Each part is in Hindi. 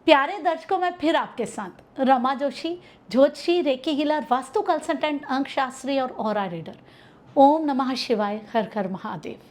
प्यारे दर्शकों, मैं फिर आपके साथ रमा जोशी, ज्योतिषी, रेकी हीलर, वास्तु कंसल्टेंट, अंक शास्त्री और ऑरा रीडर। ओम नमः शिवाय, हर हर महादेव।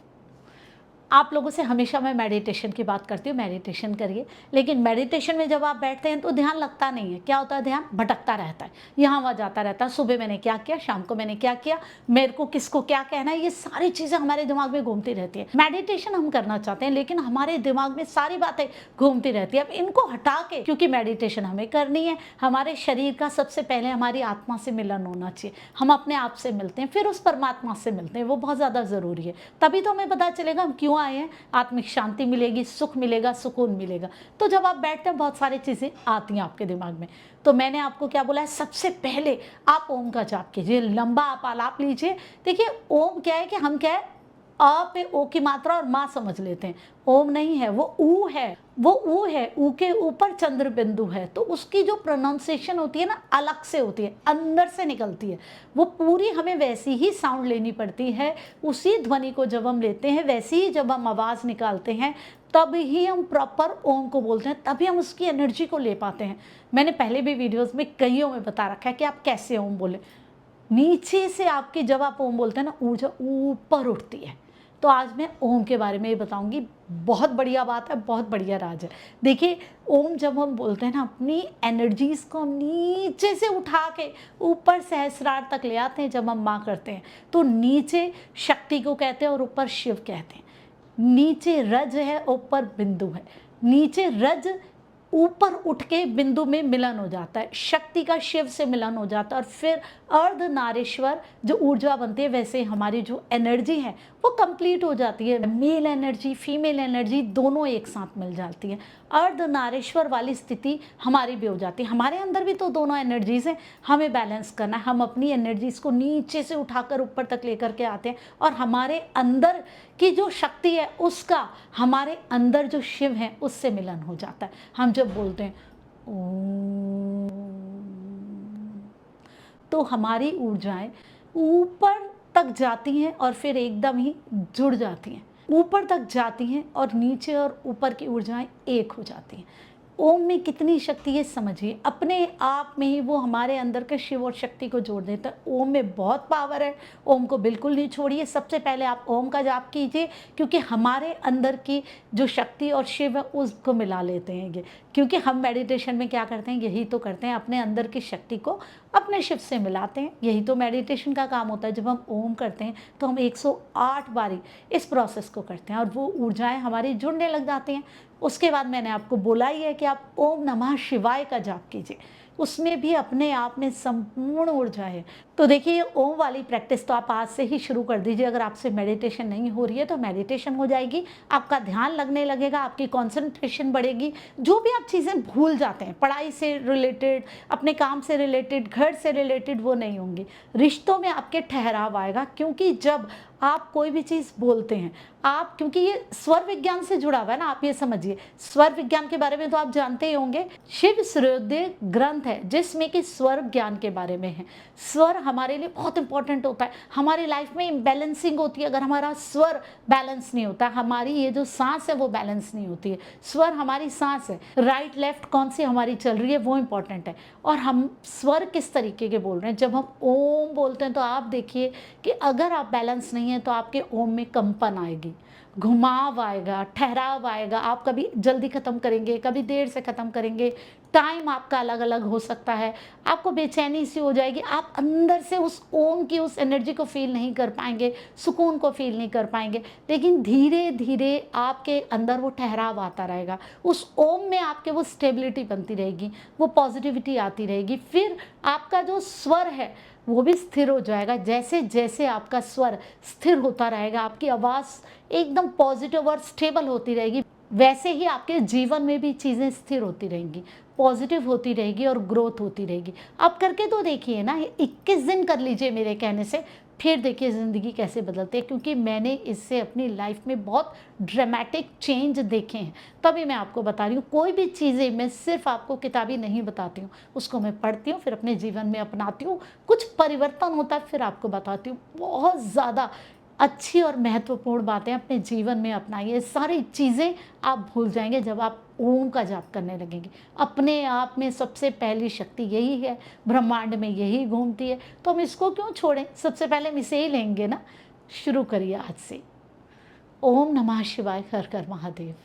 आप लोगों से हमेशा मैं मेडिटेशन की बात करती हूँ, मेडिटेशन करिए। लेकिन मेडिटेशन में जब आप बैठते हैं तो ध्यान लगता नहीं है। क्या होता है? ध्यान भटकता रहता है, यहाँ वहाँ जाता रहता है। सुबह मैंने क्या किया, शाम को मैंने क्या किया, मेरे को किसको क्या कहना है, ये सारी चीज़ें हमारे दिमाग में घूमती रहती है। मेडिटेशन हम करना चाहते हैं लेकिन हमारे दिमाग में सारी बातें घूमती रहती है। अब इनको हटा के, क्योंकि मेडिटेशन हमें करनी है, हमारे शरीर का सबसे पहले हमारी आत्मा से मिलन होना चाहिए। हम अपने आप से मिलते हैं, फिर उस परमात्मा से मिलते हैं। वो बहुत ज़्यादा ज़रूरी है। तभी तो हमें पता चलेगा हम क्यों आए हैं। आत्मिक शांति मिलेगी, सुख मिलेगा, सुकून मिलेगा। तो जब आप बैठते हैं बहुत सारी चीज़ें आती हैं आपके दिमाग में। तो मैंने आपको क्या बोला है, सबसे पहले आप ओम का जाप कीजिए, लंबा आप आलाप लीजिए। देखिए ओम क्या है कि हम क्या है, अ पे ओ की मात्रा और माँ समझ लेते हैं। ओम नहीं है, वो ऊ है। वो ऊ है, ऊ के ऊपर चंद्र बिंदु है, तो उसकी जो प्रोनाउंसिएशन होती है ना, अलग से होती है, अंदर से निकलती है। वो पूरी हमें वैसी ही साउंड लेनी पड़ती है। उसी ध्वनि को जब हम लेते हैं, वैसी ही जब हम आवाज़ निकालते हैं, तब ही हम प्रॉपर ओम को बोलते हैं, तभी हम उसकी एनर्जी को ले पाते हैं। मैंने पहले भी वीडियोज़ में कईयों में बता रखा है कि आप कैसे ओम बोले। नीचे से आपकी, जब आप ओम बोलते हैं ना, ऊर्जा ऊपर उठती है। तो आज मैं ओम के बारे में ये बताऊंगी। बहुत बढ़िया बात है, बहुत बढ़िया राज है। देखिए ओम जब हम बोलते हैं ना, अपनी एनर्जीज को हम नीचे से उठा के ऊपर सहस्रार तक ले आते हैं। जब हम माँ करते हैं तो नीचे शक्ति को कहते हैं और ऊपर शिव कहते हैं। नीचे रज है, ऊपर बिंदु है। नीचे रज ऊपर उठ के बिंदु में मिलन हो जाता है, शक्ति का शिव से मिलन हो जाता है, और फिर अर्धनारीश्वर जो ऊर्जा बनती है, वैसे हमारी जो एनर्जी है वो कंप्लीट हो जाती है। मेल एनर्जी, फीमेल एनर्जी दोनों एक साथ मिल जाती है। अर्धनारीश्वर वाली स्थिति हमारी भी हो जाती है। हमारे अंदर भी तो दोनों एनर्जीज हैं, हमें बैलेंस करना है। हम अपनी एनर्जीज को नीचे से उठाकर ऊपर तक लेकर के आते हैं, और हमारे अंदर की जो शक्ति है उसका हमारे अंदर जो शिव है उससे मिलन हो जाता है। हम जब बोलते हैं ओम, तो हमारी ऊर्जाएं ऊपर तक जाती हैं और फिर एकदम ही जुड़ जाती हैं। ऊपर तक जाती हैं और नीचे और ऊपर की ऊर्जाएं एक हो जाती हैं। ओम में कितनी शक्ति है समझिए। अपने आप में ही वो हमारे अंदर के शिव और शक्ति को जोड़ देता है। ओम में बहुत पावर है। ओम को बिल्कुल नहीं छोड़िए। सबसे पहले आप ओम का जाप कीजिए, क्योंकि हमारे अंदर की जो शक्ति और शिव है उसको मिला लेते हैं ये। क्योंकि हम मेडिटेशन में क्या करते हैं, यही तो करते हैं, अपने अंदर की शक्ति को अपने शिव से मिलाते हैं। यही तो मेडिटेशन का काम होता है। जब हम ओम करते हैं तो हम 108 बारी इस प्रोसेस को करते हैं और वो ऊर्जाएं हमारी जुड़ने लग जाती हैं। उसके बाद मैंने आपको बोला ही है कि आप ओम नमः शिवाय का जाप कीजिए। उसमें भी अपने आप में संपूर्ण ऊर्जा है। तो देखिए ओम वाली प्रैक्टिस तो आप आज से ही शुरू कर दीजिए। अगर आपसे मेडिटेशन नहीं हो रही है तो मेडिटेशन हो जाएगी, आपका ध्यान लगने लगेगा, आपकी कंसंट्रेशन बढ़ेगी। जो भी आप चीज़ें भूल जाते हैं, पढ़ाई से रिलेटेड, अपने काम से रिलेटेड, घर से रिलेटेड, वो नहीं होंगी। रिश्तों में आपके ठहराव आएगा, क्योंकि जब आप कोई भी चीज़ बोलते हैं, आप, क्योंकि ये स्वर विज्ञान से जुड़ा हुआ है ना, आप ये समझिए। स्वर विज्ञान के बारे में तो आप जानते ही होंगे। शिव सूर्योदय ग्रंथ है जिसमें कि स्वर ज्ञान के बारे में है। स्वर हमारे लिए बहुत इंपॉर्टेंट होता है। हमारी लाइफ में इम्बैलेंसिंग होती है अगर हमारा स्वर बैलेंस नहीं होता। हमारी ये जो सांस है वो बैलेंस नहीं होती है। स्वर हमारी सांस है, राइट लेफ्ट कौन सी हमारी चल रही है वो इंपॉर्टेंट है। और हम स्वर किस तरीके के बोल रहे हैं। जब हम ओम बोलते हैं तो आप देखिए कि अगर आप बैलेंस नहीं है तो आपके ओम में कंपन आएगी, घुमाव आएगा, ठहराव आएगा। आप कभी जल्दी ख़त्म करेंगे, कभी देर से ख़त्म करेंगे, टाइम आपका अलग अलग हो सकता है, आपको बेचैनी सी हो जाएगी, आप अंदर से उस ओम की उस एनर्जी को फील नहीं कर पाएंगे, सुकून को फील नहीं कर पाएंगे। लेकिन धीरे धीरे आपके अंदर वो ठहराव आता रहेगा। उस ओम में आपके वो स्टेबिलिटी बनती रहेगी, वो पॉजिटिविटी आती रहेगी। फिर आपका जो स्वर है वो भी स्थिर हो जाएगा। जैसे जैसे आपका स्वर स्थिर होता रहेगा, आपकी आवाज़ एकदम पॉजिटिव और स्टेबल होती रहेगी, वैसे ही आपके जीवन में भी चीज़ें स्थिर होती रहेंगी, पॉजिटिव होती रहेगी और ग्रोथ होती रहेगी। आप करके तो देखिए ना, 21 दिन कर लीजिए मेरे कहने से, फिर देखिए ज़िंदगी कैसे बदलती है। क्योंकि मैंने इससे अपनी लाइफ में बहुत ड्रामेटिक चेंज देखे हैं, तभी मैं आपको बता रही हूँ। कोई भी चीज़ें मैं सिर्फ आपको किताबी नहीं बताती हूँ, उसको मैं पढ़ती हूँ, फिर अपने जीवन में अपनाती हूँ, कुछ परिवर्तन होता है, फिर आपको बताती हूँ। बहुत ज़्यादा अच्छी और महत्वपूर्ण बातें अपने जीवन में अपनाइए। सारी चीज़ें आप भूल जाएंगे जब आप ओम का जाप करने लगेंगे। अपने आप में सबसे पहली शक्ति यही है, ब्रह्मांड में यही घूमती है, तो हम इसको क्यों छोड़ें? सबसे पहले हम इसे ही लेंगे ना। शुरू करिए आज से। ओम नमः शिवाय। हर हर महादेव।